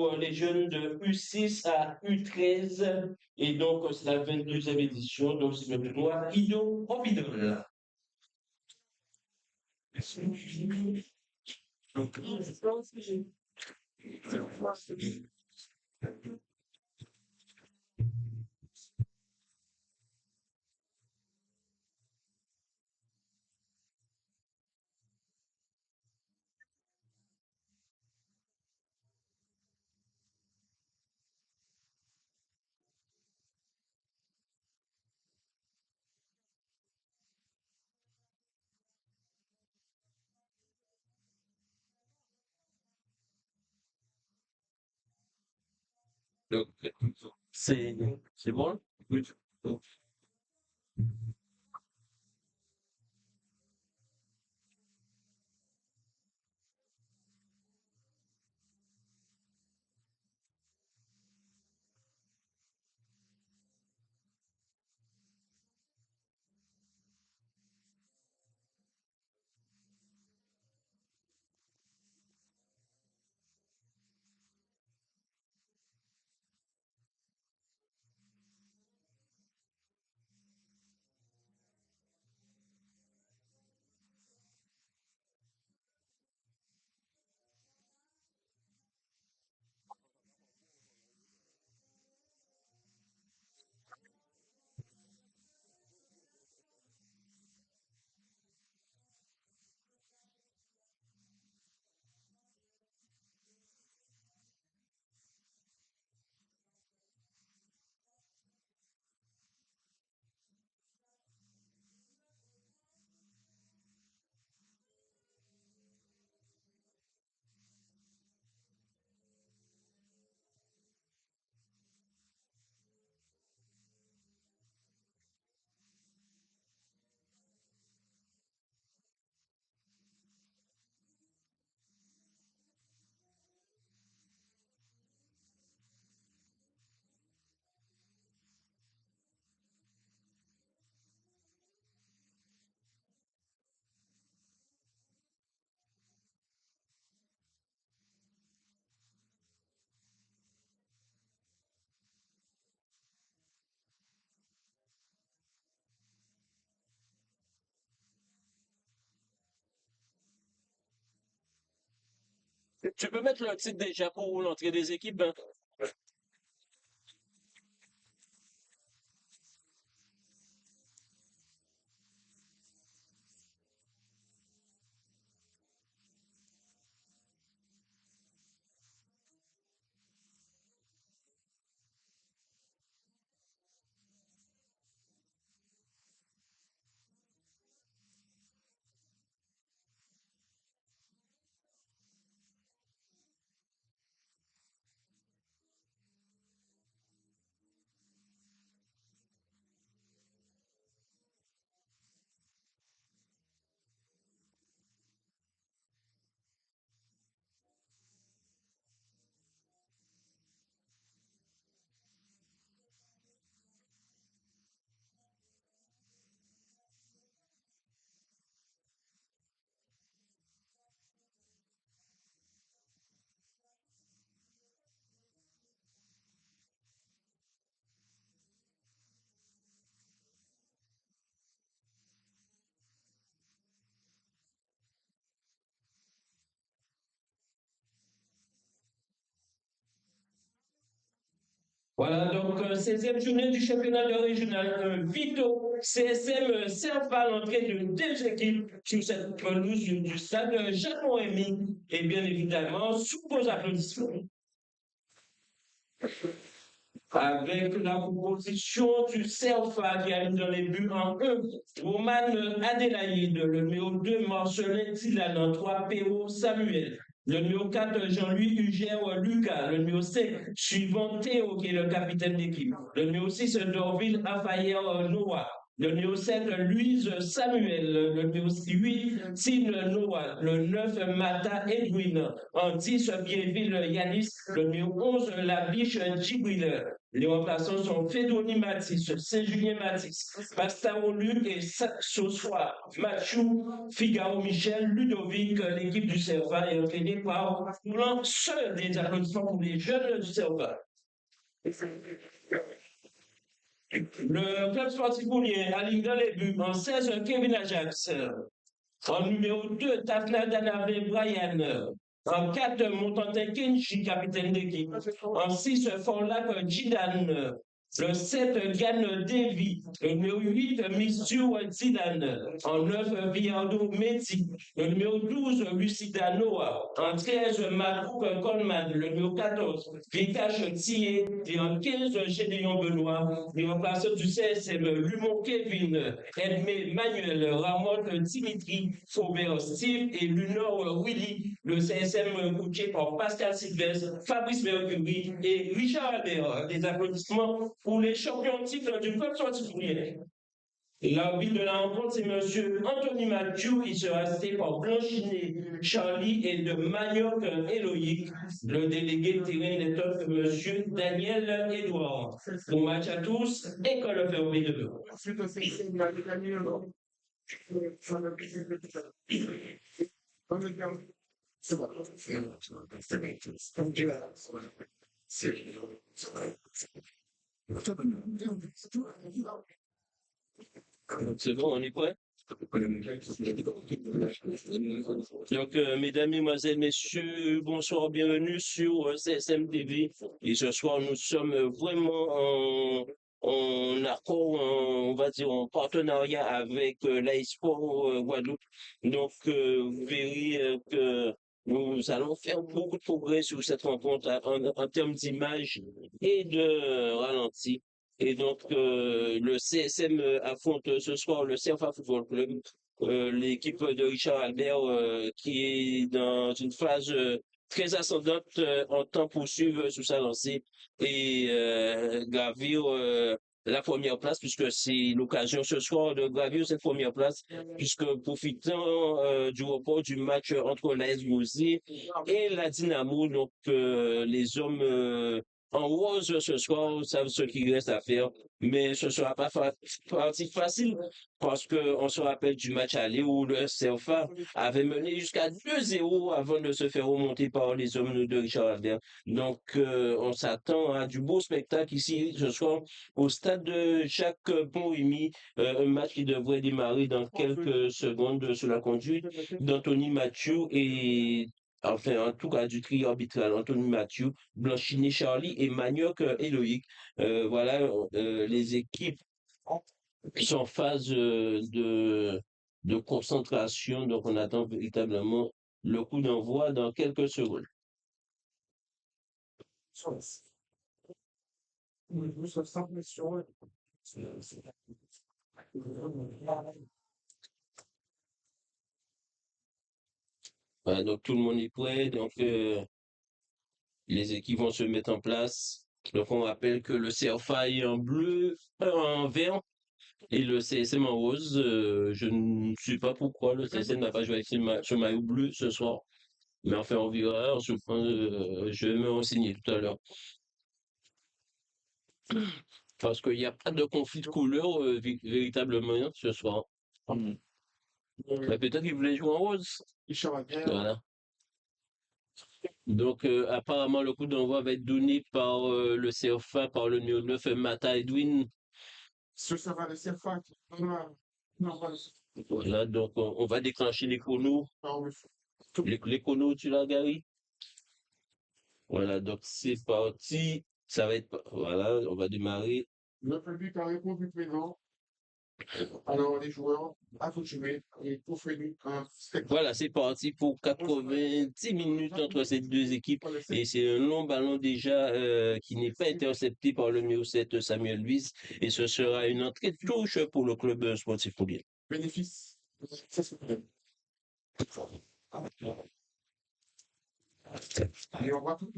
pour les jeunes de U6 à U13. Et donc, c'est la 22e édition. Donc, c'est le tournoi Ido Hobidol. Donc, c'est c'est bon? Oui. Tu peux mettre le titre déjà pour l'entrée des équipes, hein? Voilà, donc 16e journée du championnat de régional Vito CSM Serval, l'entrée de deux équipes sur cette pelouse du stade Jacques-Rémy. Et bien évidemment, sous vos applaudissements. Avec la proposition du CERFA qui arrive dans les buts en 1, Roman Adélaïde, le numéro 2, Marcelin Dylan, en 3, Péro Samuel, le numéro 4, Jean-Louis Hugère Lucas, le numéro 5, suivant Théo, qui est le capitaine d'équipe, le numéro 6, Dorville Afayer Noah, Le numéro 7, Louise Samuel. Le numéro 8, Tine Noah. Le 9, Mata Edwin. En 10, Bienville Yanis. Le numéro 11, La Biche Djibril. Les remplaçants sont Fédoni Matisse, Saint-Julien Matisse, Pastaro Luc et Sossoir, Mathieu, Figaro Michel, Ludovic, l'équipe du CERFA est entraînée par Blanc, seul des applaudissements pour les jeunes du CERFA. Le club sportif Boulien aligne dans les buts en 16, Kevin Ajax. En numéro 2, Tafna Danave Brian. En 4, Montantin Kenji, capitaine d'équipe. En 6, Forlac Jidan. Le 7, Gann Davy. Le numéro 8, Missiu Zidane. En 9, Villardo Meti. Le numéro 12, Lucida Noah. En 13, Marouk Coleman. Le numéro 14, Vikash Thier. Et en 15, Gédéon Benoît. Les remplaçants du CSM, Lumon Kevin, Edmé Manuel, Ramon Dimitri, Faubert Steve et Lunor Willy. Le CSM coaché par Pascal Sylvestre, Fabrice Mercury et Richard Albert. Des applaudissements pour les champions titres du club sportif Boulien. L'arbitre de la rencontre, c'est M. Anthony Mathieu. Il sera assisté par Blanchinet Charlie et de Manioc Éloïque. Le délégué de terrain n'est autre que M. Daniel Edouard. Bon match à tous, école fermée de bureau. C'est bon, on est prêt? Donc, mesdames, mesdemoiselles, messieurs, bonsoir, bienvenue sur CSM TV. Et ce soir, nous sommes vraiment en accord, on va dire, en partenariat avec l'AISPORT Guadeloupe. Donc, vous verrez que nous allons faire beaucoup de progrès sur cette rencontre en termes d'image et de ralenti. Et donc, le CSM affronte ce soir le CERFA Football Club, l'équipe de Richard Albert qui est dans une phase très ascendante en temps pour suivre sous sa lancée et gravir la première place, puisque c'est l'occasion ce soir de gravir cette première place, puisque profitant du report du match entre la SGOC et la Dynamo, donc les hommes en rose ce soir savent ce qu'il reste à faire, mais ce ne sera pas partie facile parce qu'on se rappelle du match aller où le CERFA avait mené jusqu'à 2-0 avant de se faire remonter par les hommes de Richard Albert. Donc, on s'attend à du beau spectacle ici ce soir au stade de Jacques Pont-Rémy, un match qui devrait démarrer dans quelques secondes sous la conduite d'Anthony Mathieu et enfin, en tout cas, du trio arbitral, Anthony Mathieu, Blanchinet Charlie et Manioc Éloïque. Voilà, les équipes sont en phase de concentration, donc on attend véritablement le coup d'envoi dans quelques secondes. Voilà, donc tout le monde est prêt, donc les équipes vont se mettre en place. Donc on rappelle que le CERFA est en bleu, en vert, et le CSM en rose. Je ne sais pas pourquoi le CSM n'a pas joué avec ce maillot bleu ce soir. Mais enfin, on verra. Je vais me renseigner tout à l'heure. Parce qu'il n'y a pas de conflit de couleurs véritablement ce soir. Mais peut-être qu'ils voulaient jouer en rose. Voilà. Donc, apparemment, le coup d'envoi va être donné par le CERFA, par le numéro 9, Mata Edwin. Ce sera le CERFA qui voilà, donc on va déclencher les chronos. Les chronos, tu l'as, Gary? Voilà, donc c'est parti. Ça va être. Voilà, on va démarrer. Le public a répondu présent. Alors, les joueurs, à vous jouer et pour faire un spectacle. Voilà, c'est parti pour 90 minutes entre ces deux équipes. Et c'est un long ballon déjà qui n'est pas intercepté par le numéro 7 Samuel Luis. Et ce sera une entrée de touche pour le club sportif Foubien. Bénéfice. Et on voit tout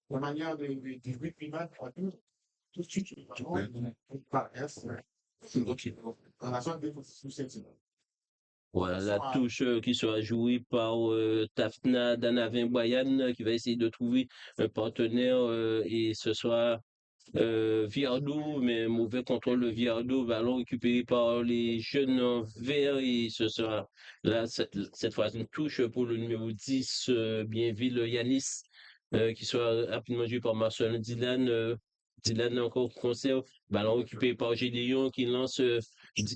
la manière des 8 primaires à tout. tout de suite, tu vois, par S, Ok. dans la zone défensive. Voilà, la Soit touche qui sera jouée par Tafna Danavin Boyan qui va essayer de trouver un partenaire et ce sera Viardot, mais mauvais contrôle de Viardot, ballon récupéré par les jeunes en vert et ce sera là cette fois une touche pour le numéro 10, Bienville Yanis, qui sera rapidement joué par Marcel Dylan. Dylan encore conserve, ballon récupéré par Gédéon qui lance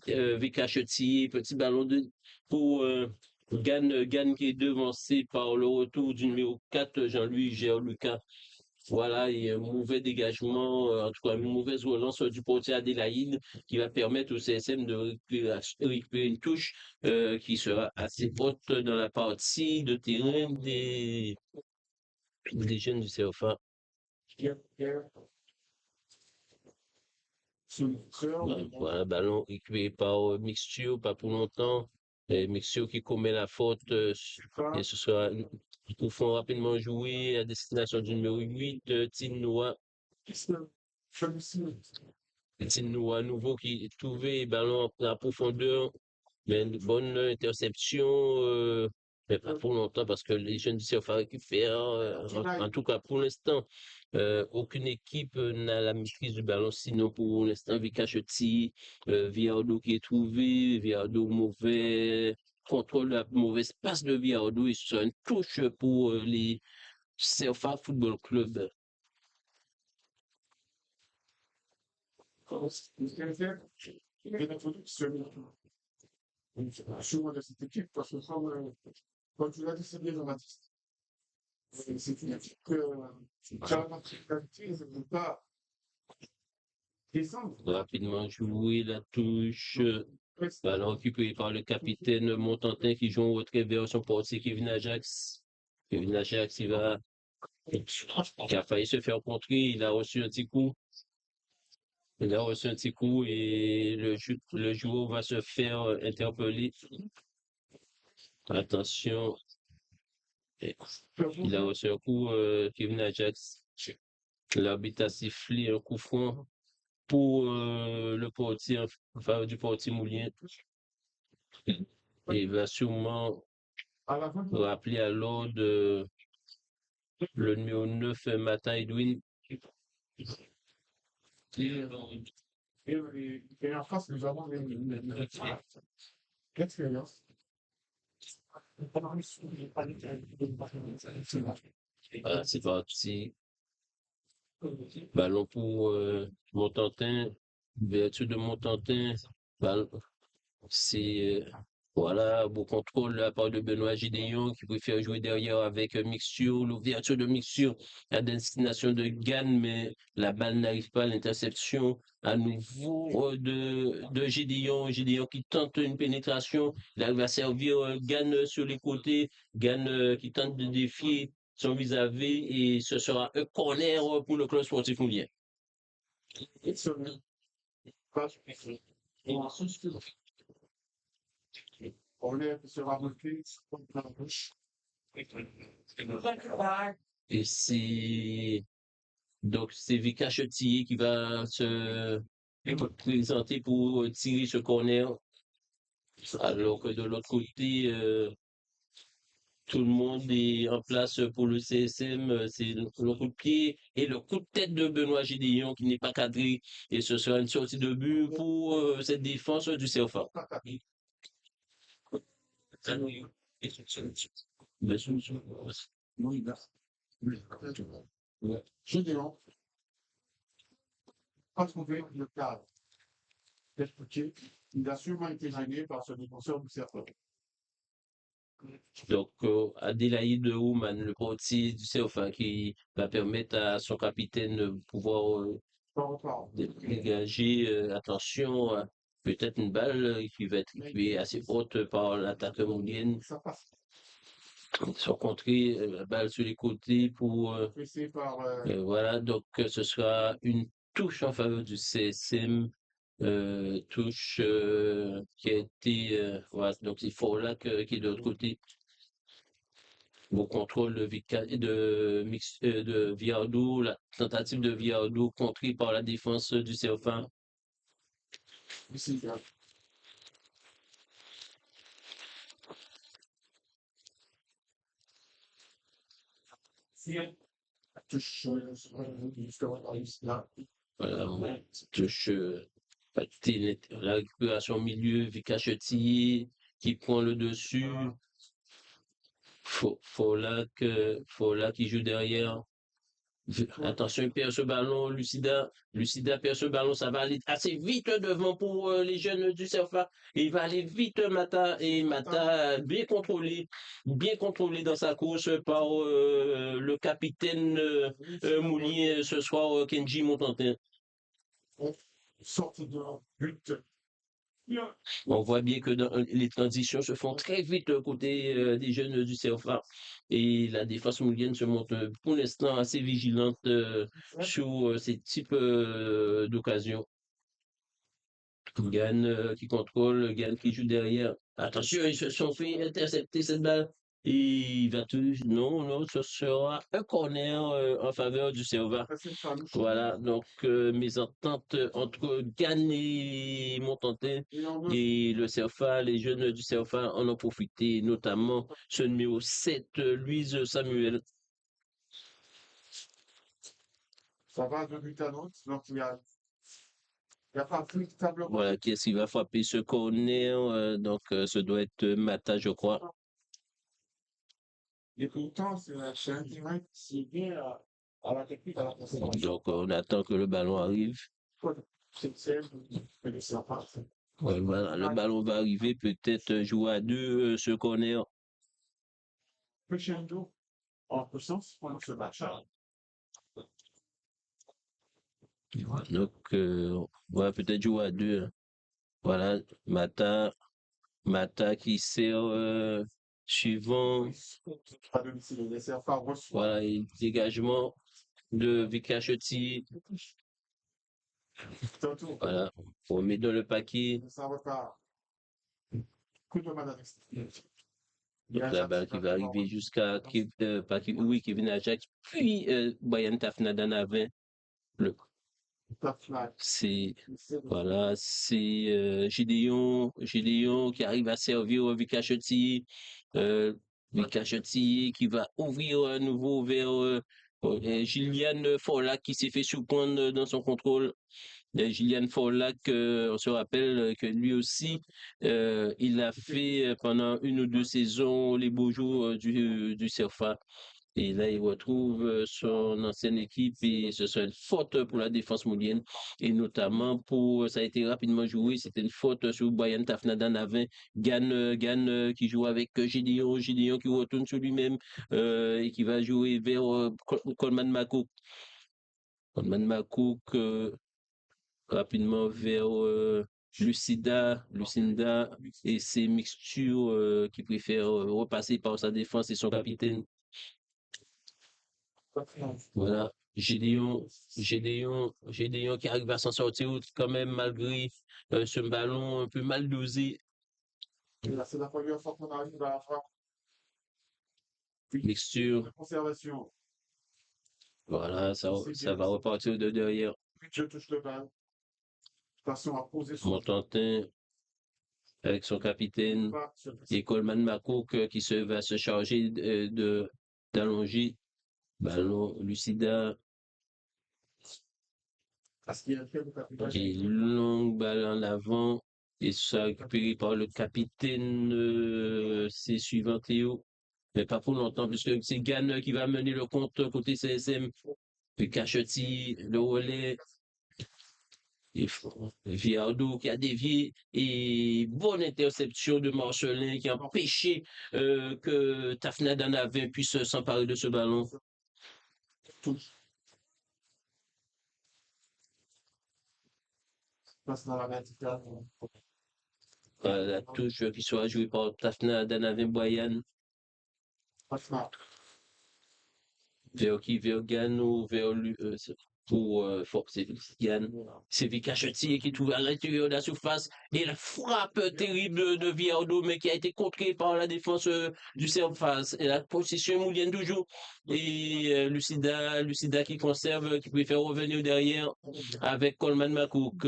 Vika Chettier, petit ballon pour Gann qui est devancé par le retour du numéro 4, Jean-Louis Gerluca. Voilà, et un mauvais dégagement, en tout cas une mauvaise relance du portier Adélaïde qui va permettre au CSM de récupérer une touche qui sera assez haute dans la partie de terrain des jeunes du CFA. Voilà, ballon récupéré par Mixio, pas pour longtemps. Mixio qui commet la faute et ce sera un coup franc rapidement joué à destination du numéro 8, Tinoa. Tinoa à nouveau qui est trouvé, ballon en profondeur, mais une bonne interception, mais pas pour longtemps parce que les jeunes du CFA récupèrent, en tout cas pour l'instant. Aucune équipe n'a la maîtrise du ballon, sinon pour l'instant, Vika Cheti, Viardo qui est trouvé, Viardo mauvais contrôle, la mauvaise passe de Viardo et ce sera une touche pour les CFA Football Club. souvent de cette équipe, parce que comme tu l'as dit, c'est bien Jean-Baptiste. C'est une équipe qui a la particularité, ils ne veulent pas descendre. Rapidement joué, la touche, Presque. ballon récupéré par le capitaine Montantin qui joue au retrait vers son portier Kevin Ajax. Kevin Ajax, qui a failli se faire contrer, il a reçu un petit coup. Il a reçu un petit coup et le joueur va se faire interpeller. Attention, il a reçu un coup, Kevin Ajax. L'arbitre a sifflé un coup franc pour le portier en faveur du portier Moulin. Et il va sûrement rappeler à l'ordre le numéro 9, Mata Edwin. Et en face, nous avons l'expérience. Voilà, c'est parti. Ballon pour Montantin. Vertu de Montantin. Ballon. C'est voilà, beau contrôle de la part de Benoît Gideon qui préfère jouer derrière avec Mixio, l'ouverture de Mixio à destination de Gann, mais la balle n'arrive pas à l'interception à nouveau de Gideon. Gideon qui tente une pénétration, il arrive à servir Gann sur les côtés, Gann qui tente de défier son vis-à-vis et ce sera un corner pour le club sportif moulien. On est sera bloqué contre la gauche. Et c'est donc c'est Vika Chettier qui va se présenter pour tirer ce corner, alors que de l'autre côté, tout le monde est en place pour le CSM. C'est le coup de pied et le coup de tête de Benoît Gédéon qui n'est pas cadré. Et ce sera une sortie de but pour cette défense du CFA. Oui, je dirais, pas trouvé le cadre d'expliquer. Il a sûrement été gêné par ce défenseur du cercle. Donc, Adélaïde Ouman, le portier du CFA, qui va permettre à son capitaine de pouvoir dégager, attention, peut-être une balle qui va être qui est assez haute par l'attaque moulienne. Ça passe. Sont contrés, la balle sur les côtés pour. Pressé par. Voilà, donc ce sera une touche en faveur du CSM. Touche qui a été. Voilà, donc il faut là qui est de l'autre côté. Au contrôle de Viardou, la tentative de Viardou contrée par la défense du CFA. Lucida. Touche justement dans Lucida. Voilà, on touche la récupération au milieu, Vika Chetty qui prend le dessus. Fola qui joue derrière. Attention, il perd ce ballon, Lucida perd ce ballon, ça va aller assez vite devant pour les jeunes du CFA. Il va aller vite, Mata, et Mata bien contrôlé dans sa course par le capitaine Moulin ce soir, Kenji Montantin. Sorte de but. On voit bien que les transitions se font très vite côté des jeunes du CFA et la défense moulienne se montre pour l'instant assez vigilante sur ces types d'occasions. Gann qui contrôle, Gann qui joue derrière. Attention, ils se sont fait intercepter cette balle. Et il va tout. Non, ce sera un corner en faveur du CFA. Voilà, donc mes ententes entre Gann et Montantin et le CFA, les jeunes du CFA en ont profité, notamment ce numéro 7, Louise Samuel. Ça va de but à l'autre, donc il y a pas véritablement. Voilà, qui est-ce qui va frapper ce corner? Donc, ce doit être Mata, je crois. Et pourtant, c'est un direct, c'est bien à la technique, à la concentration. Donc, on attend que le ballon arrive. C'est simple, mais c'est pas. Ouais, voilà, le ballon va arriver, peut-être jouer à deux ce corner. Crescendo en puissance pendant ce match-là. Donc, on va peut-être jouer à deux. Voilà, Mata qui sert suivant. Voilà, et dégagement de Vika Chetty. Voilà, on met dans le paquet. Donc la balle qui va arriver jusqu'à Kevin Ajax, puis Brian Tafna d'en avant. C'est voilà, c'est Gédéon qui arrive à servir Vika Chetty. Vika Chetty qui va ouvrir à nouveau vers Gillian Forlac qui s'est fait surprendre dans son contrôle. Gillian Forlac, on se rappelle que lui aussi, il a fait pendant une ou deux saisons les beaux jours du CFA. Et là, il retrouve son ancienne équipe et ce sera une faute pour la défense moulienne. Et notamment ça a été rapidement joué, c'était une faute sur Brian Tafna d'en avant. Gann qui joue avec Gédéon qui retourne sur lui-même et qui va jouer vers Coleman Macouk. Coleman Macouk rapidement vers Lucinda et ses mixtures qui préfèrent repasser par sa défense et son capitaine. Voilà, Gédéon qui arrive à s'en sortir quand même malgré ce ballon un peu mal dosé. C'est la première fois qu'on arrive à avoir mixture. Conservation. Voilà, ça va repartir de derrière. Je touche le bal. Attention à poser son Montantin avec son capitaine et Coleman Macouk qui va se charger d'allonger. Ballon Lucida. Et longue balle en avant. Et ça récupéré par le capitaine. C'est suivant Théo. Mais pas pour longtemps, puisque c'est Gann qui va mener le compte côté CSM. Puis Cacheti, le relais. Et Viardou qui a dévié. Et bonne interception de Marcelin qui a empêché que Tafna Danavin puisse s'emparer de ce ballon. La touche qui sera jouée par Tafna Danavin Boyan. Vers qui? Vers Gann ou vers pour forcer Gann. C'est Vika Chetier qui trouve à l'intérieur de la surface et la frappe terrible de Viardo, mais qui a été contrée par la défense du Servas. Et la position moulienne toujours. Et Lucida qui conserve, qui préfère revenir derrière avec Coleman Macouk.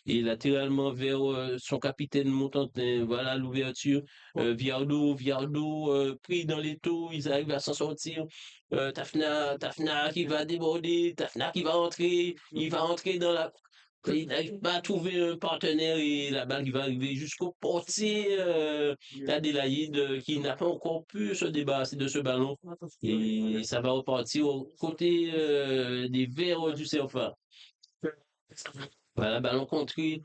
Et latéralement vers son capitaine Montantin. Voilà l'ouverture. Viardo pris dans les taux, ils arrivent à s'en sortir. Tafna qui va déborder, Tafna qui va entrer, il va entrer dans la. Il n'arrive pas à trouver un partenaire et la balle qui va arriver jusqu'au portier d'Adélaïde qui n'a pas encore pu se débarrasser de ce ballon. Et ça va repartir au côté des Verts du CFA. Voilà, ballon contré,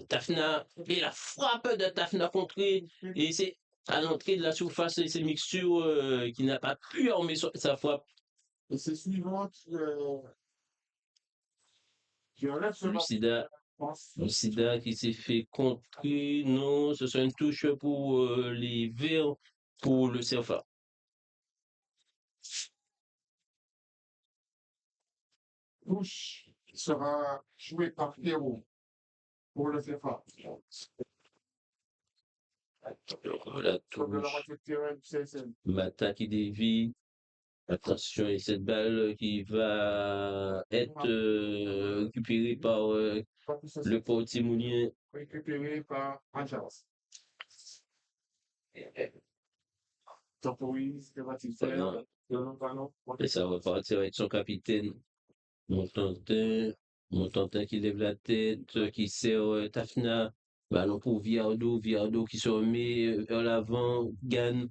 Tafna, et la frappe de Tafna contrée, et c'est à l'entrée de la surface, et c'est Mixture qui n'a pas pu armer sa frappe. Et c'est suivant qui enlève ce Lucida qui s'est fait contrer, non, ce sera une touche pour les Verts, pour le CFA. touche qui sera jouée par Pierrot pour le CFA. La Sur de la touche, moitié de terrain du CSM. Mata qui dévie. Attention, et cette balle qui va être récupérée par le portier moulien. Récupéré par Angels. Temporise, que va-t-il faire? Et ça va partir avec son capitaine Montantin qui lève la tête, qui sert Tafna. Ballon pour Viardo qui se remet vers l'avant. Gann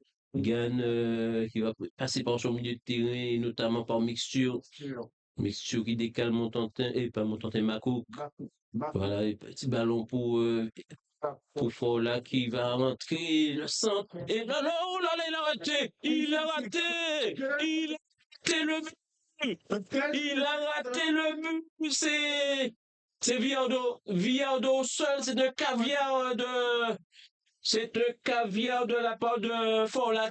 qui va passer par son milieu de terrain, et notamment par Mixture qui décale Montantin, et pas Montantin, Macouk. Voilà, et petit ballon pour Fola qui va rentrer le centre. Et là, oh là là, il a raté le but. Il a raté le but. C'est Viardo seul, c'est un caviar de la part de Fola.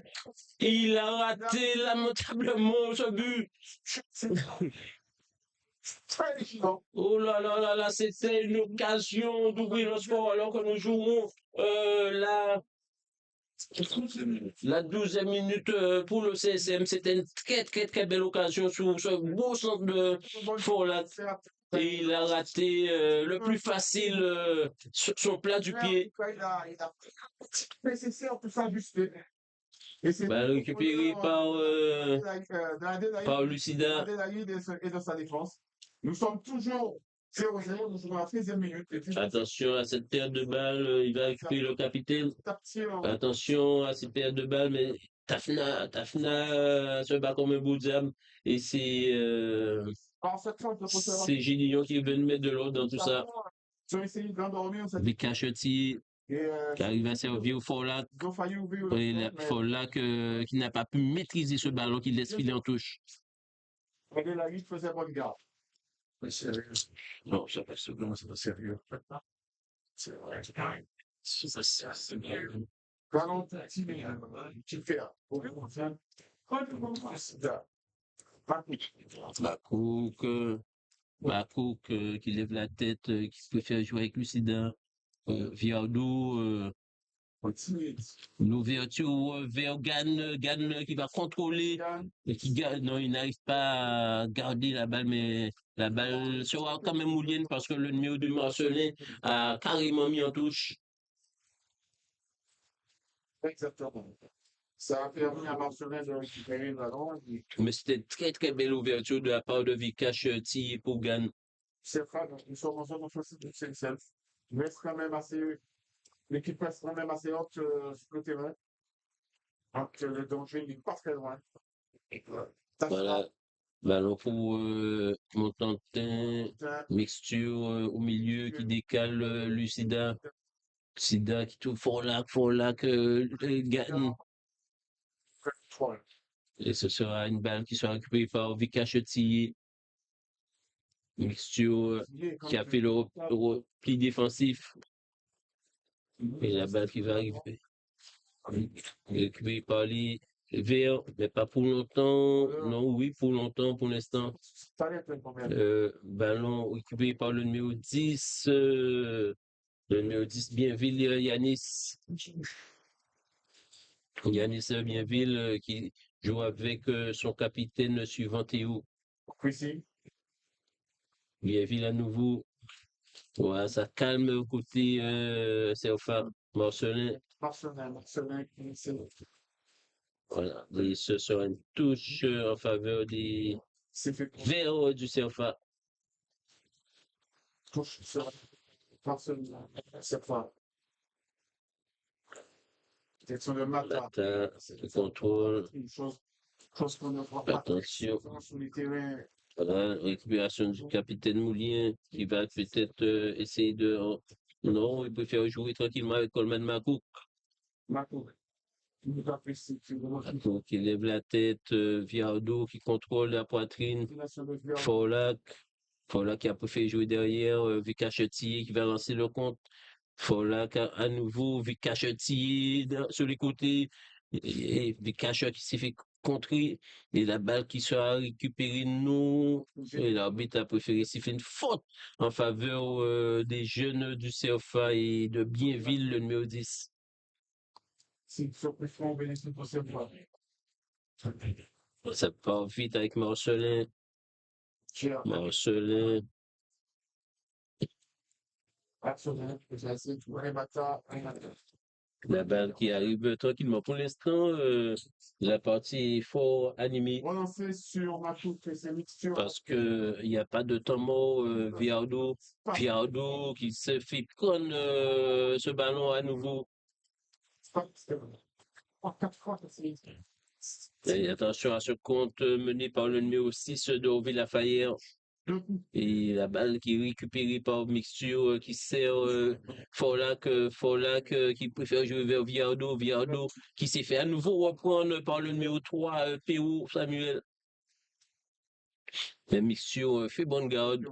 Il a raté lamentablement ce but. Oh là là là là, c'était une occasion d'ouvrir le score alors que nous jouons la 12e minute pour le CSM. C'était une très très très belle occasion sur ce beau centre de Forlat. Et il a raté le plus facile sur son plat du pied. Récupéré par Lucida. Et de sa défense. Nous sommes toujours 0-0, nous sommes à la 13e minute. Attention à cette perte de balle, il va récupérer le capitaine. Attention à cette perte de balle, mais Tafna se bat comme un bout de diable. Et c'est Gédillon qui est venu mettre de l'ordre dans tout ça. Vika Chetier qui arrive à servir au Forlac. Forlac qui n'a pas pu maîtriser ce ballon, qui laisse filer en touche. Adélaïde faisait bonne garde. Non, ça passe bien, c'est pas sérieux. C'est vrai. Ballon tu fais. Macouk qui lève la tête, qui préfère jouer avec Lucida. Viardo, l'ouverture vers Gann qui va contrôler, et qui non, il n'arrive pas à garder la balle, mais la balle sera quand même moulienne parce que le numéro de Marcelin a carrément mis en touche. Exactement. Ça a permis à Marcelin de récupérer le ballon. Mais c'était une très très belle ouverture de la part de Vika Chetier pour Gann. C'est vrai, donc nous sommes en zone offensive du CSM. L'équipe reste quand même assez haute sur le terrain. Donc le danger n'est pas très loin. Voilà. Ballon pour Montantin, Mixture au milieu qui décale Lucida. Lucida qui trouve Forlac Gann. Et ce sera une balle qui sera récupérée par Vika Chetier. Mixture qui a fait le repli défensif. Et la balle qui va arriver. Récupérée par vert, mais pas pour longtemps. Non, oui, pour longtemps, pour l'instant. Ballon récupéré par le numéro 10. Le numéro 10, Bienville, Yanis. Yanis Bienville qui joue avec son capitaine suivant Théo. Bienville à nouveau. Voilà, ça calme côté CFA. Marcelin. Voilà, et ce sera une touche en faveur des verts du CFA. Touche sur CFA. Direction de Mata. Mata, le contrôle. Chose qu'on ne voit pas. Attention. Sur les terrains. Voilà, récupération du capitaine Moulien qui va peut-être essayer de. Non, il préfère jouer tranquillement avec Coleman Makou. Makou qui lève la tête, Viardo qui contrôle la poitrine. Forlac qui a préféré jouer derrière, Vika Chetier qui va lancer le compte. Forlac à nouveau, Vika Chetier sur les côtés. Et Vika qui s'est fait contrer. Et la balle qui sera récupérée, non. Et l'arbitre a préféré siffler une faute en faveur des jeunes du CFA et de Bienville, le numéro 10. Ça part vite avec Marcelin. Marcelin. La balle qui arrive tranquillement. Pour l'instant, la partie est fort animée. Parce qu'il n'y a pas de temps mort. Viardo qui se fait prendre ce ballon à nouveau. Et attention à ce compte mené par le numéro 6 d'Orville Lafayette. Et la balle qui est récupérée par Mixture qui sert Forlac qui préfère jouer vers Viardo qui s'est fait à nouveau reprendre par le numéro 3 P.O. Samuel. La Mixture fait bonne garde.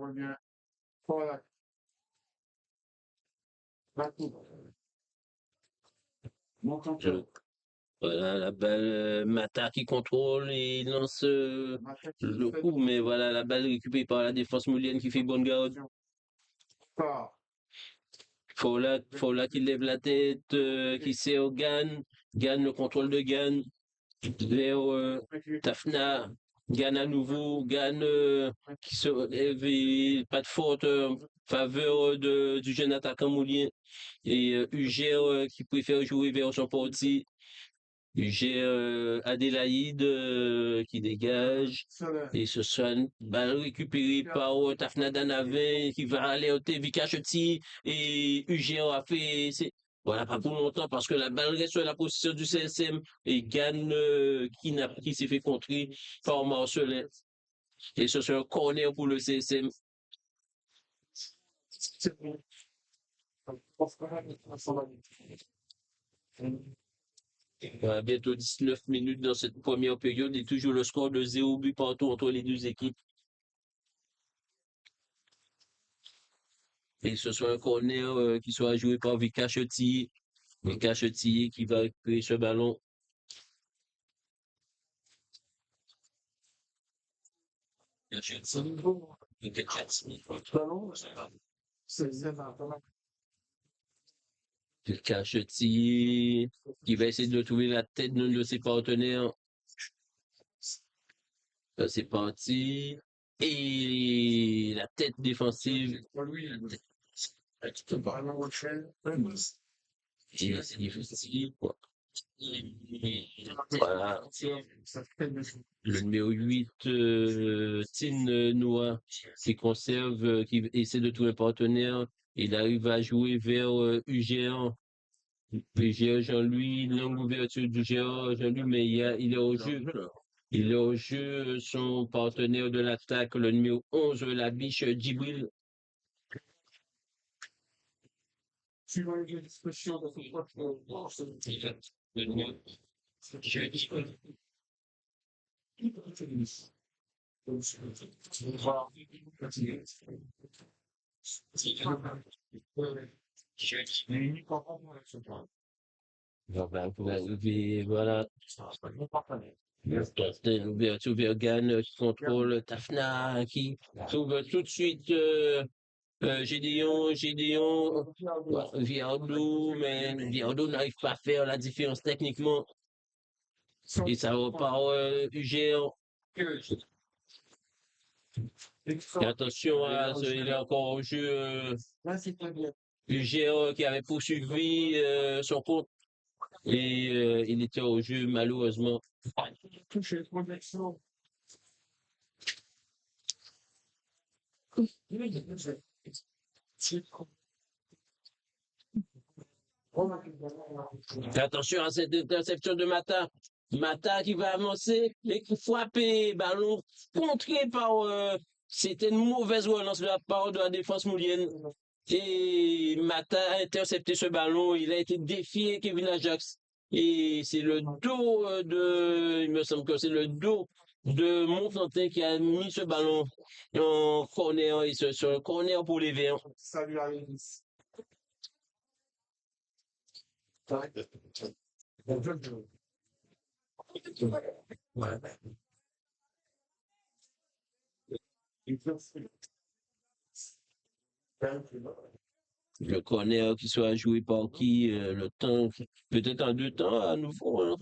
Voilà la balle, Mata qui contrôle et il lance le coup, mais voilà la balle récupérée par la défense moulienne qui fait bonne garde. Forlac qui lève la tête, qui sert Gann, le contrôle de Gann, vers Tafna, Gann à nouveau, Gann qui se relève et pas de faute faveur du jeune attaquant moulien et Uger qui préfère jouer vers son portier. J'ai Adélaïde qui dégage et ce sera une balle récupérée par Tafna Danavin qui va alerter Vika Chetier et UGR a fait. Voilà, pas pour longtemps parce que la balle reste sur la position du CSM et Gann qui s'est fait contrer par Marcelin. Et ce sera un corner pour le CSM. Voilà, bientôt 19 minutes dans cette première période et toujours le score de 0 but partout entre les deux équipes. Et ce soit un corner qui sera joué par Vika Chetier. Vika Chetier qui va récupérer ce ballon. Vika Chetier qui va essayer de trouver la tête d'un de ses partenaires. C'est parti. Et la tête défensive. C'est difficile. Voilà. Le numéro 8, Tin Noah, qui conserve, qui essaie de trouver un partenaire. Il arrive à jouer vers UGR. UGR, Jean-Louis, longue ouverture du GR, Jean-Louis, mais il est au jeu. Il est au jeu son partenaire de l'attaque, le numéro 11, la biche Djibril. Pour arriver, voilà. L'ouverture Vergane qui contrôle Tafna, qui trouve tout de suite Gédéon, Viardou, mais Viardou n'arrive pas à faire la différence techniquement. Et ça repart UGR. Et attention à ce, il est encore au jeu UGR qui avait poursuivi son compte. Et il était au jeu malheureusement. Attention à cette interception de Mata. Mata qui va avancer et qui frappe ballon contré par. C'était une mauvaise relance de la part de la défense moulienne. Et Mata a intercepté ce ballon. Il a été défié Kevin Ajax. Et c'est le dos il me semble que c'est le dos de Montantin qui a mis ce ballon en corner et sur le corner pour les Verts. Salut Alice. Le corner qui soit joué par qui, le temps, peut-être en 2 temps à nouveau. Hein.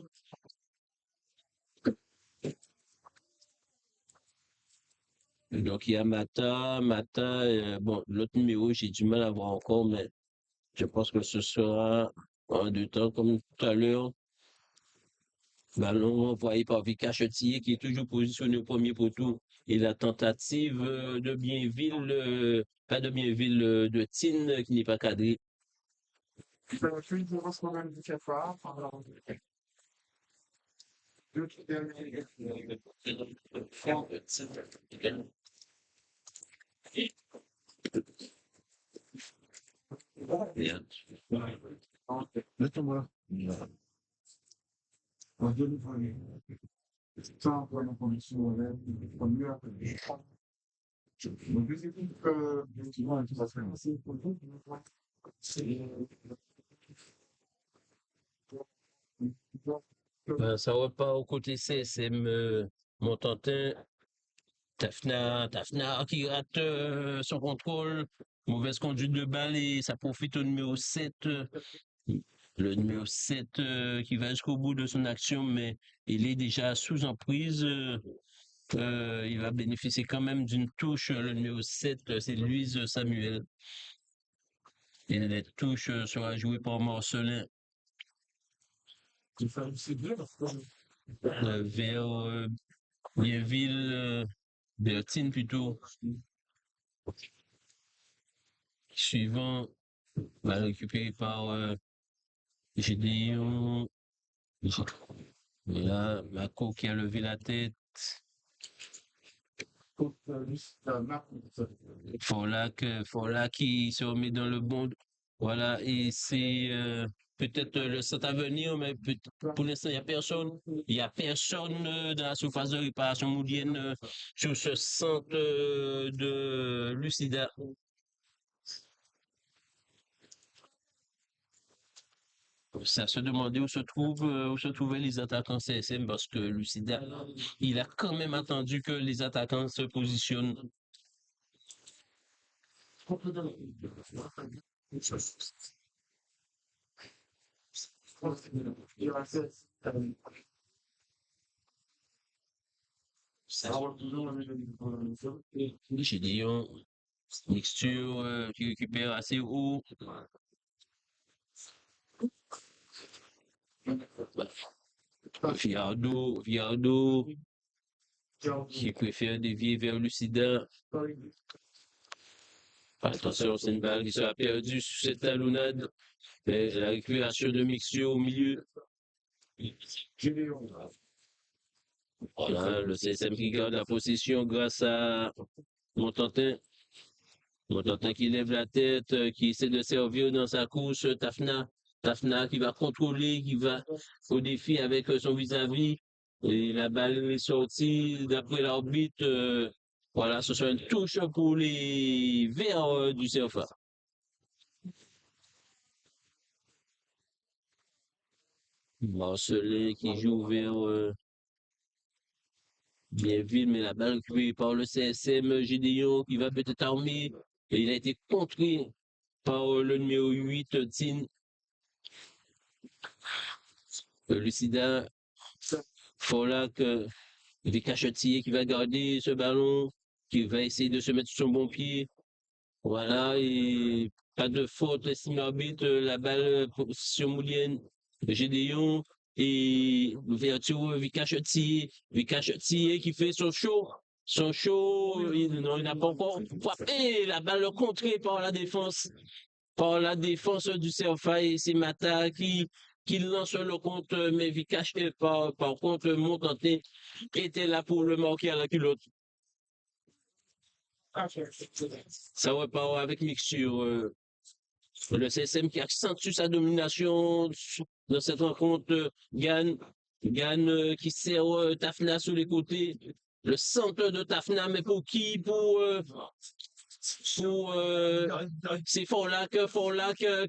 Donc il y a Mata, bon, l'autre numéro, j'ai du mal à voir encore, mais je pense que ce sera en 2 temps, comme tout à l'heure. Ballon envoyé par Vika Chettier qui est toujours positionné au premier poteau. Et la tentative de Bienville, pas de Bienville, de Tine qui n'est pas cadré. Laisse-moi. On donne ça pour la condition pour mieux apprendre. Donc, les équipes, effectivement, ça serait assez pour nous. Ça repart au côté CSM Montantin. Tafna qui rate son contrôle. Mauvaise conduite de balle et ça profite au numéro 7. Le numéro 7 qui va jusqu'au bout de son action, mais il est déjà sous emprise. Il va bénéficier quand même d'une touche. Le numéro 7, c'est Louise Samuel. Et les touches sera jouée par Marcelin. Vers Bienville, Bertine plutôt. Suivant, va récupérer par Gédéon. Et là, Mako qui a levé la tête. Fola qui se remet dans le bon. Voilà, et c'est peut-être le centre à venir, mais pour l'instant, il n'y a personne. Il n'y a personne dans la surface de réparation moulienne sur ce centre de Lucida. Ça se demandait où se trouvaient les attaquants CSM parce que Lucida, il a quand même attendu que les attaquants se positionnent. Gédéon, mixture qui récupère assez haut. Viardo qui préfère dévier vers Lucida. Attention, c'est une balle qui sera perdue sur cette talonnade. La récupération de mixture au milieu. Voilà, le CSM qui garde la possession grâce à Montantin. Montantin qui lève la tête, qui essaie de servir dans sa course. Tafna qui va contrôler, qui va au défi avec son vis-à-vis. Et la balle est sortie d'après l'arbitre. Voilà, ce sera une touche pour les Verts du CFA. Marcelin qui joue vers Bienville, mais la balle récupérée par le CSM Gédéon qui va peut-être armer. Et il a été contré par le numéro 8, Tin. Lucida, Forlac, Vika Chetier qui va garder ce ballon, qui va essayer de se mettre sur son bon pied. Voilà, et pas de faute, estime l'arbitre, la balle sur Moulienne, Gédéon, et l'ouverture, Vika Chetier qui fait son show. Son show, il n'a pas encore frappé, la balle contrée par la défense du CFA, et c'est Mata qui lance le compte, mais Vikash, par contre, Montanté était là pour le marquer à la culotte. Ça repart avec mixture. Le CSM qui accentue sa domination dans cette rencontre. Gann qui sert Tafna sur les côtés. Le centre de Tafna, mais pour qui? C'est Forlac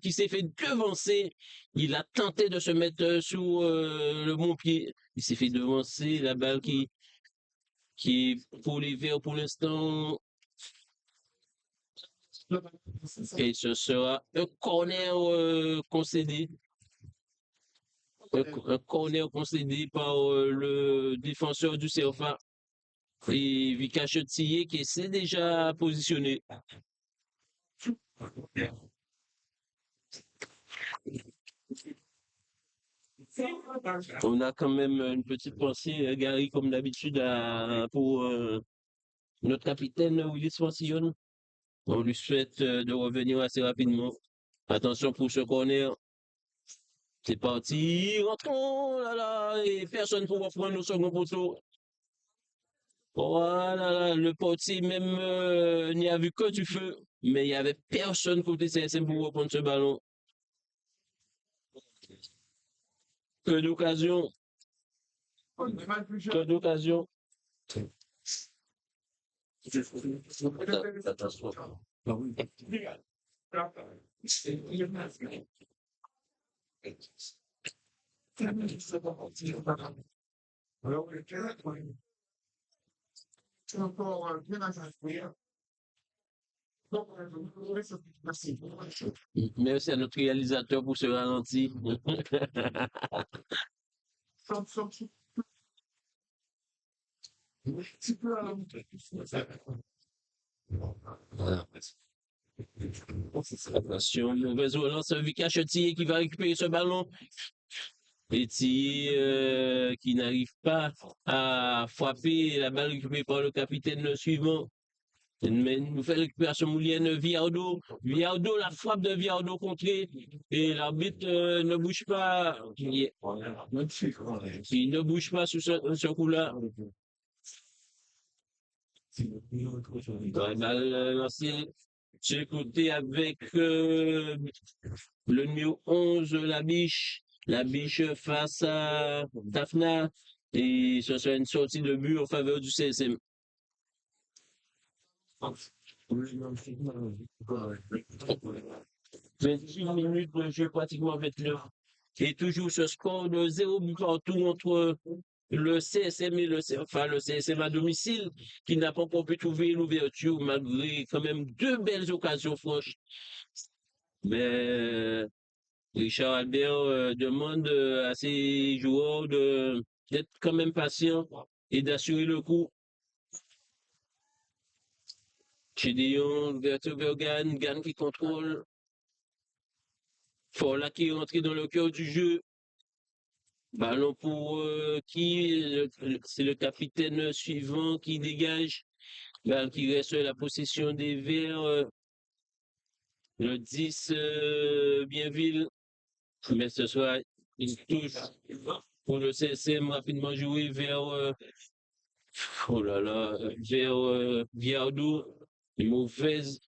qui s'est fait devancer. Il a tenté de se mettre sous le bon pied. Il s'est fait devancer. La balle qui est pour les Verts pour l'instant. Et ce sera un corner concédé. Un corner concédé par le défenseur du CFA. Et Vika Chetier qui s'est déjà positionné. On a quand même une petite pensée, Gary, comme d'habitude, pour notre capitaine Willis Francillon. On lui souhaite de revenir assez rapidement. Attention pour ce corner. C'est parti, rentrons, là, là, et personne ne pourra prendre le second poteau. Voilà, le portier même n'y a vu que du feu, mais il n'y avait personne côté CSM pour reprendre ce ballon. Que d'occasion. Que d'occasion. Merci à notre réalisateur pour ce ralenti. Voilà. Attention, mauvaise relance, Vika Chetier qui va récupérer ce ballon. Petit qui n'arrive pas à frapper la balle récupérée par le capitaine suivant. Une nouvelle récupération moulienne, Viardo, la frappe de Viardo contrée, et l'arbitre ne bouge pas. Il ne bouge pas sur ce coup-là. Balle lancée sur le côté avec le numéro 11, la biche face à Tafna, et ce sera une sortie de but en faveur du CSM. 28 minutes de jeu, pratiquement 29. Et toujours ce score de 0 but partout entre le CSM et le CSM à domicile, qui n'a pas encore pu trouver l'ouverture malgré quand même 2 belles occasions franches. Mais Richard Albert demande à ses joueurs d'être quand même patients et d'assurer le coup. Gédéon, Gann qui contrôle. Forlac qui est rentré dans le cœur du jeu. Ballon pour qui? C'est le capitaine suivant qui dégage. Balle qui reste la possession des Verts. Le 10, Bienville. Mais ce soir, il touche pour le CSM rapidement joué vers vers Viardo. Mauvaise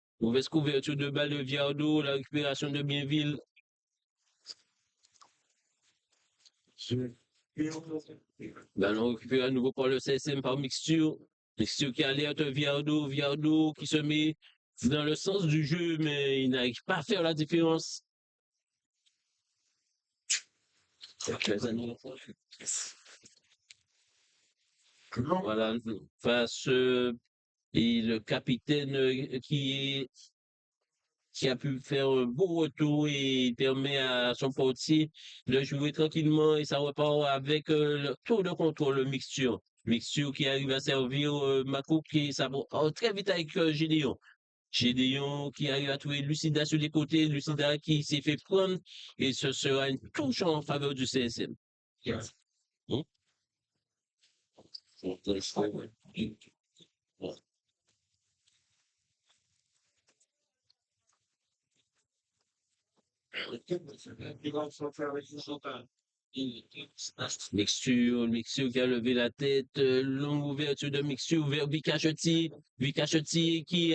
couverture de balle de Viardo, la récupération de Bienville. Ballon récupéré à nouveau par le CSM par Mixture. Mixture qui alerte Viardo qui se met dans le sens du jeu, mais il n'arrive pas à faire la différence. Voilà, face et le capitaine qui a pu faire un beau retour et permet à son portier de jouer tranquillement et ça repart avec le tour de contrôle, le mixture. Mixture qui arrive à servir Mako qui ça va très vite avec Gédéon. Gédéon qui arrive à trouver Lucida sur les côtés, Lucida qui s'est fait prendre et ce sera une touche en faveur du CSM. Hein? Mixture qui a levé la tête, longue ouverture de Mixture vers Vicachetier. Vicachetier qui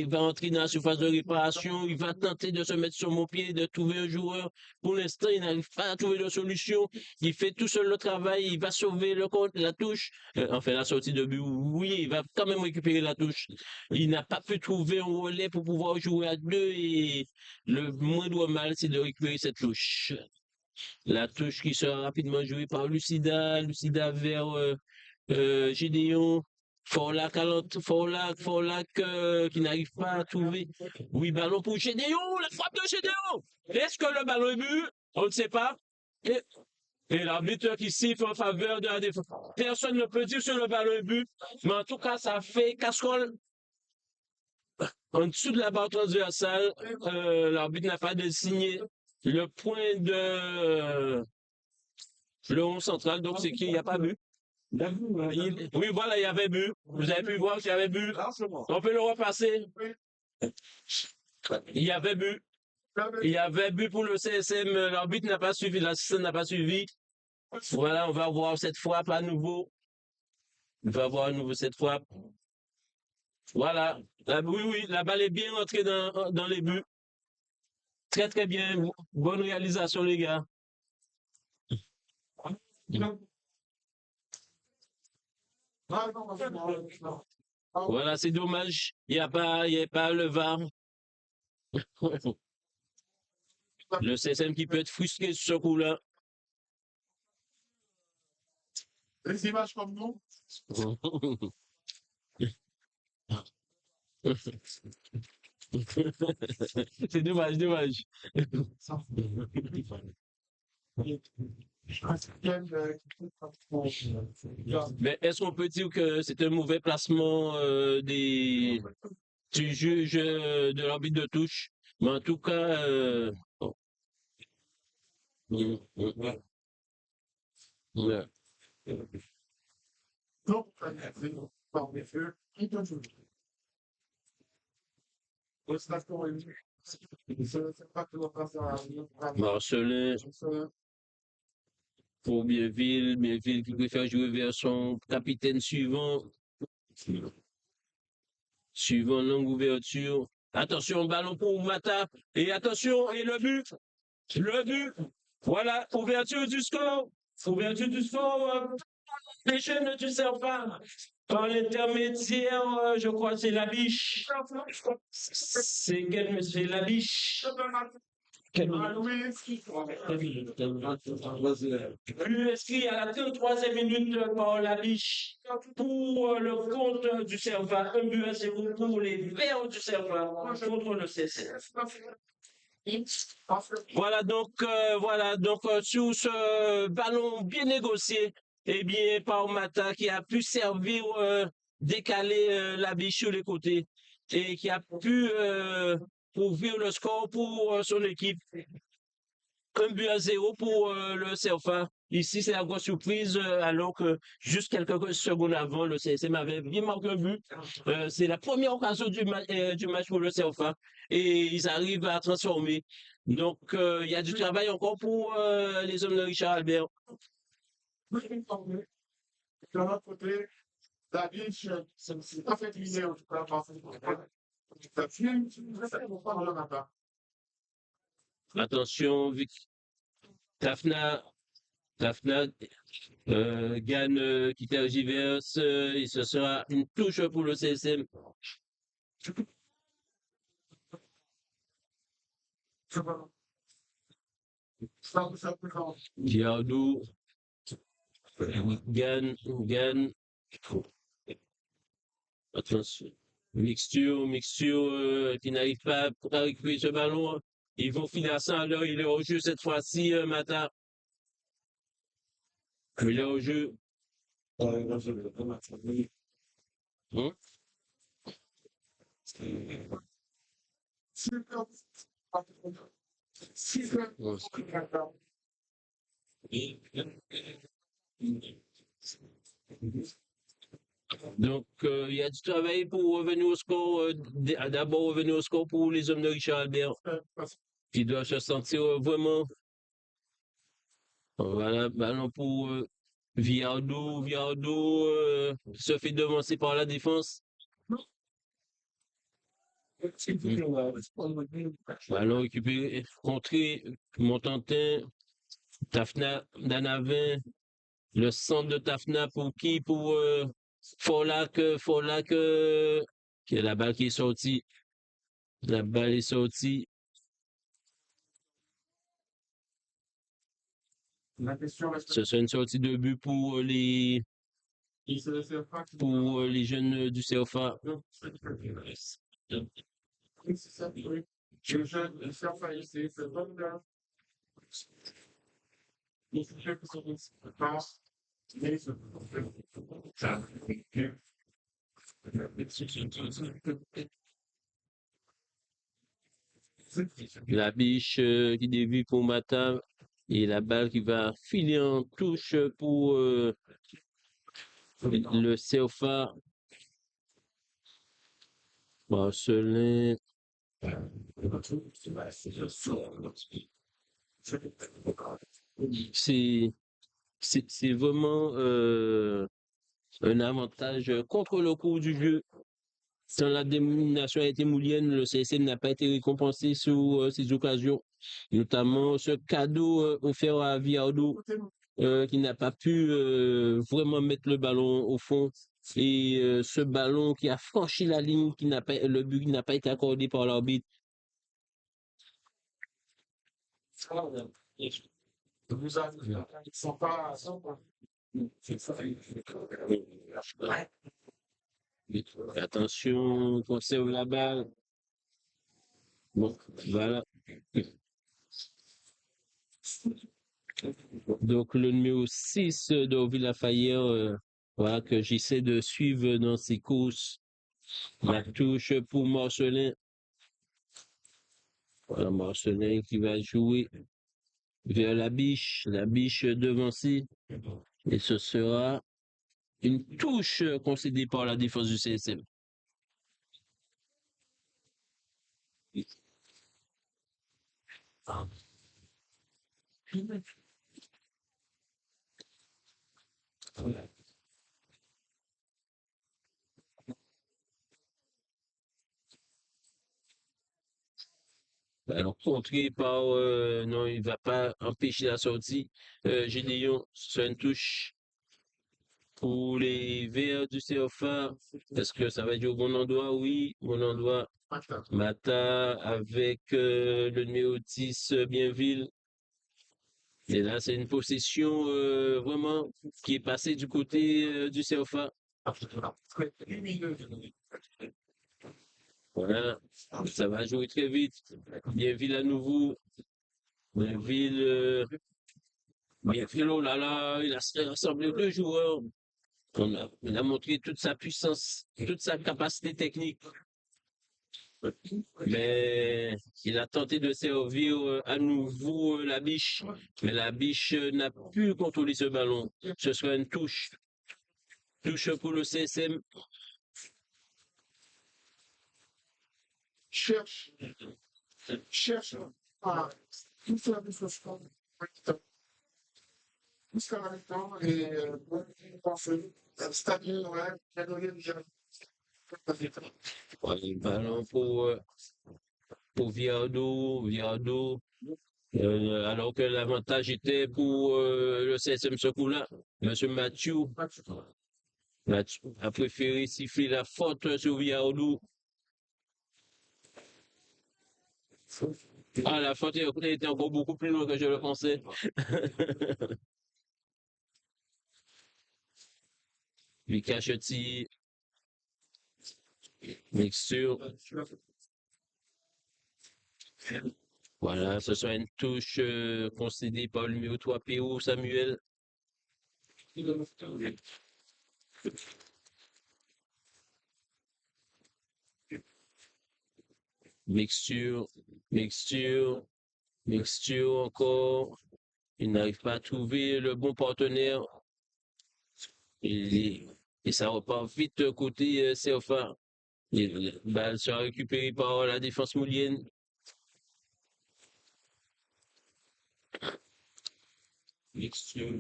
va entrer dans la surface de réparation, il va tenter de se mettre sur mon pied, de trouver un joueur. Pour l'instant, il n'arrive pas à trouver de solution. Il fait tout seul le travail, il va sauver la touche. Enfin, la sortie de but, oui, il va quand même récupérer la touche. Il n'a pas pu trouver un relais pour pouvoir jouer à deux et le moindre mal, c'est de récupérer cette touche. La touche qui sera rapidement jouée par Lucida, Lucida vers Gédéon, Forlac qui n'arrive pas à trouver. Oui, ballon pour Gédéon, la frappe de Gédéon. Est-ce que le ballon est but? On ne sait pas. Et l'arbitre qui siffle en faveur de la défense. Personne ne peut dire sur le ballon est but, mais en tout cas, ça fait casserole. En dessous de la barre transversale, l'arbitre n'a pas désigné le point de le rond central, donc c'est qu'il n'y a pas but. Oui, voilà, il y avait but. Vous avez pu voir qu'il y avait but. On peut le repasser. Il y avait but. Il y avait but pour le CSM. L'arbitre n'a pas suivi, l'assistant n'a pas suivi. Voilà, on va voir cette frappe à nouveau. On va voir à nouveau cette frappe. Voilà. Oui, la balle est bien entrée dans les buts. Très, très bien. Bonne réalisation, les gars. Voilà, c'est dommage. Il n'y a pas le VAR. Le CSM qui peut être frustré sur ce coup-là. Les images comme nous. C'est dommage. Mais est-ce qu'on peut dire que c'est un mauvais placement du juge de l'arbitre de touche? Mais en tout cas, bon. Ouais. Marcelin pour Bienville qui préfère jouer vers son capitaine suivant longue ouverture. Attention, ballon pour Mata. Et attention, et le but. Voilà, ouverture du score. Les jeunes du Serpent. Par l'intermédiaire, je crois que c'est la biche. C'est quel monsieur? La biche. But inscrit à la 33e minute par la biche pour le compte du Servat. Un but à 0 pour les Verts du Servat contre le CSF. Voilà donc, sur ce ballon bien négocié, eh bien, par Mata qui a pu servir, décaler la biche sur les côtés et qui a pu ouvrir le score pour son équipe. 1-0 pour le CFA. Ici, c'est la grosse surprise, alors que juste quelques secondes avant, le CSM avait bien marqué un but. C'est la première occasion du match pour le CFA et ils arrivent à transformer. Donc, il y a du travail encore pour les hommes de Richard Albert. De l'autre côté, David, c'est pas fait viser en tout cas par Attention, Tafna gagne qui tergiverse et ce sera une touche pour le CSM. Viardou, gagne. Attention. Mixture qui n'arrive pas à récupérer ce ballon. Ils vont finir ça. Alors, il est au jeu cette fois-ci, Mata. Il est au jeu. Hein? Donc, il y a du travail pour revenir au score. D'abord, revenir au score pour les hommes de Richard Albert, qui doivent se sentir vraiment. Voilà, ballon pour Viardou. Viardou se fait devancer par la défense. Ballon récupéré, contré, Montantin, Tafna, Danavin, le centre de Tafna pour qui? Pour Forlac, la balle qui est sortie. La balle est sortie. Ce sera une sortie de but pour les jeunes du CFA. La biche qui débute pour Mata et la balle qui va filer en touche pour le CFA. Marcelin. C'est vraiment un avantage contre le cours du jeu. Sans la dénomination a été moulienne, le CSM n'a pas été récompensé sur ces occasions, notamment ce cadeau offert à Viardou qui n'a pas pu vraiment mettre le ballon au fond. Et ce ballon qui a franchi la ligne, le but n'a pas été accordé par l'arbitre. Attention, conserve la balle. Bon, voilà. Donc le numéro 6 d'Orville Lafayette, voilà, que j'essaie de suivre dans ses courses. La touche pour Marcelin. Voilà, Marcelin qui va jouer vers la biche devancée. Et ce sera une touche concédée par la défense du CSM. Alors, contré par. Non, il ne va pas empêcher la sortie. Gédéon, c'est une touche pour les Verts du CFA. Est-ce que ça va être au bon endroit? Oui, bon endroit. Mata avec le numéro 10, Bienville. Et là, c'est une possession vraiment qui est passée du côté du CFA. Voilà, ça va jouer très vite. Bienville à nouveau. Bienville, oh là là, il a rassemblé deux joueurs. Il a montré toute sa puissance, toute sa capacité technique. Mais il a tenté de servir à nouveau la biche. Mais la biche n'a pu contrôler ce ballon. Ce sera une touche. Touche pour le CSM. Cherche à tout faire de ce sport. Jusqu'à la mi-temps et penser, c'est-à-dire, ouais, gagner déjà. Ouais, ballon pour Viardou. Alors que l'avantage était pour le CSM ce coup-là. Monsieur Mathieu a préféré siffler la faute sur Viardou. Ah, la faute était encore beaucoup plus loin que je le pensais. Vika Chetty, mixture. Voilà, ce sera une touche concédée par le numéro 3 PO Samuel. Mixture, mixture, mixture encore. Il n'arrive pas à trouver le bon partenaire. Et, et ça repart vite côté CFA. La balle sera récupérée par la défense moulienne.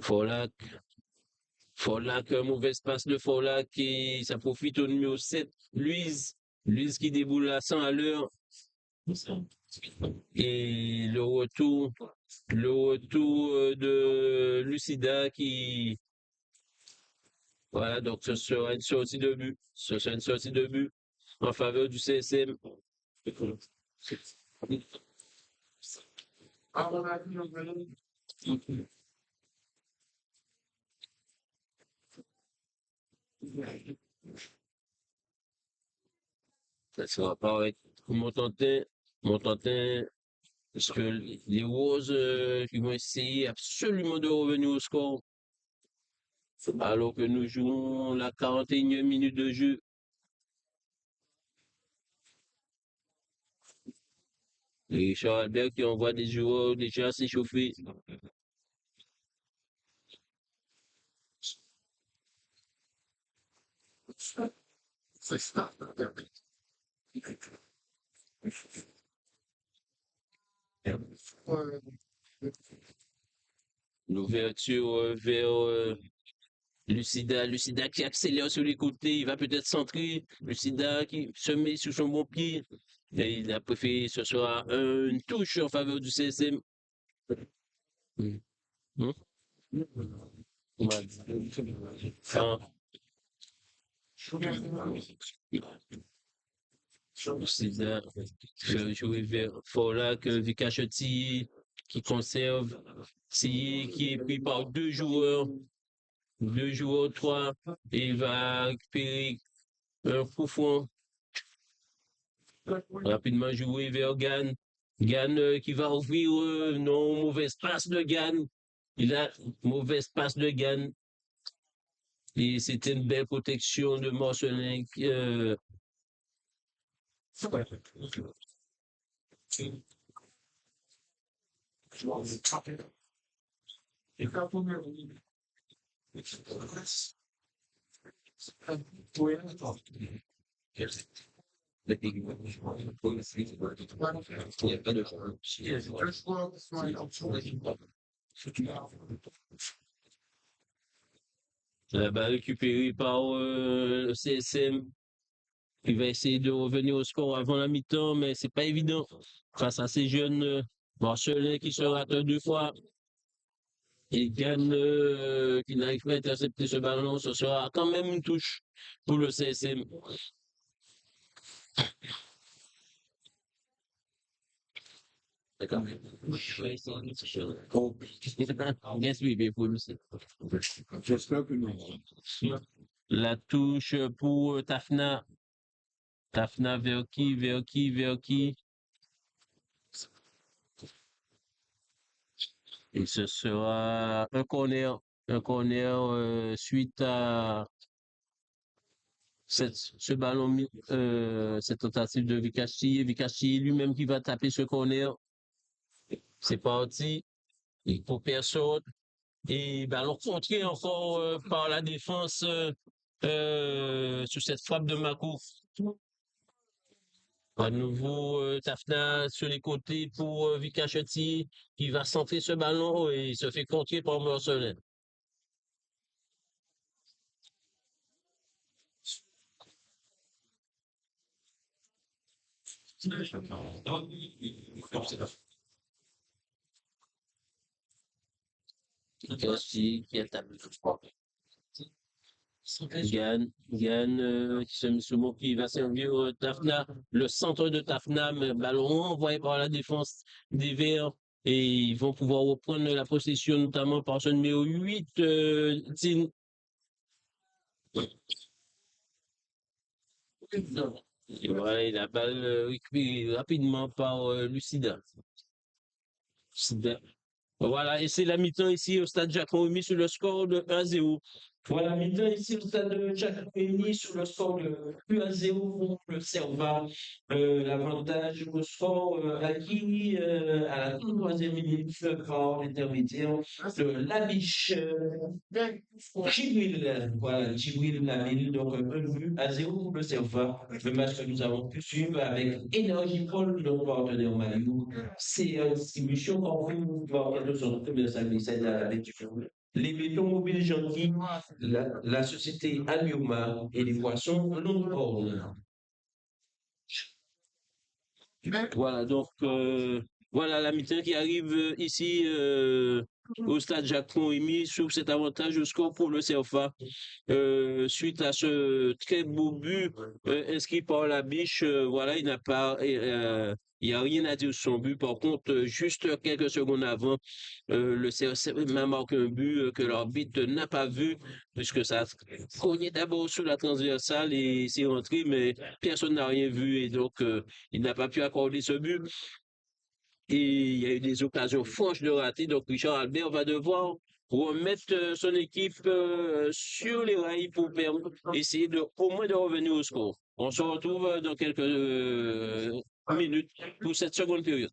Forlac. Forlac, mauvaise passe de Forlac et ça profite au numéro 7, Louise. Louise qui déboule à 100 à l'heure. Et le retour de Lucida qui. Voilà, donc ce sera une sortie de but. Ce sera une sortie de but en faveur du CSM. Ça sera pareil. Montantin, parce que les Roses qui vont essayer absolument de revenir au score, alors que nous jouons la 41e minute de jeu. Et Richard Albert qui envoie des joueurs déjà s'échauffer. L'ouverture vers Lucida qui accélère sur les côtés, il va peut-être centrer. Lucida qui se met sur son bon pied. Et il a préféré, ce sera une touche en faveur du CSM. Hmm? Enfin, Lucida fait jouer vers Forlac, Vika Chetty qui conserve, qui est pris par deux joueurs, trois, et il va récupérer un coup franc. Rapidement joué vers Gann. Gann qui va ouvrir, non, mauvaise passe de Gann. Il a mauvaise passe de Gann. Et c'était une belle protection de Marcelin. Il n'y a pas de La balle récupérée par le CSM. Il va essayer de revenir au score avant la mi-temps, mais c'est pas évident face à ces jeunes Marcelin qui se rate deux fois. Et Gann qui n'arrive pas à intercepter ce ballon, ce sera quand même une touche pour le CSM. D'accord. Bien suivi pour le J'espère que non. La touche pour Tafna. Tafna vers qui, vers qui, vers qui? Et ce sera un corner. Un corner suite à ce ballon, cette tentative de Vikachi. Vikachi lui-même qui va taper ce corner. C'est parti. Et pour personne. Et ballon contré encore par la défense sur cette frappe de Mako. À nouveau, Tafna sur les côtés pour Vika Chetty qui va centrer ce ballon et se fait contrer par Marcelin. Vikachi qui a tapé. Yann, qui va servir Tafna, le centre de Tafna, mais ballon envoyé par la défense des Verts. Et ils vont pouvoir reprendre la possession, notamment par ce numéro 8, Tin. Et voilà, et la balle récupérée rapidement par Lucida. Voilà, et c'est la mi-temps ici au stade Jacques-Rémy sur le score de 1-0. Voilà, mi-temps ici au stade de Jacques-Rémy sur le score de 1-0 contre le Serva. L'avantage au score acquis à la 33e minute par l'intermédiaire de Labiche Djibril. Voilà, Djibril Nabil, donc 1-0 pour le Serva. Le match que nous avons pu suivre avec Énergie Paul, notre partenaire Maliou. C'est une distribution quand vous parlez de son de sa glissade à la lecture. Les bétons mobiles gentils, la société Alioma et les poissons Longborn. Voilà, donc voilà la mi-temps qui arrive ici au stade Jacques-Rémy sur cet avantage au score pour le CFA. Suite à ce très beau but inscrit par la biche, voilà, il n'y a rien à dire sur son but. Par contre, juste quelques secondes avant, le CFC m'a marqué un but que l'arbitre n'a pas vu, puisque ça cognait d'abord sur la transversale et c'est rentré, mais personne n'a rien vu et donc il n'a pas pu accorder ce but. Et il y a eu des occasions franches de rater, donc Richard Albert va devoir remettre son équipe sur les rails pour essayer au moins de revenir au score. On se retrouve dans quelques minutes pour cette seconde période.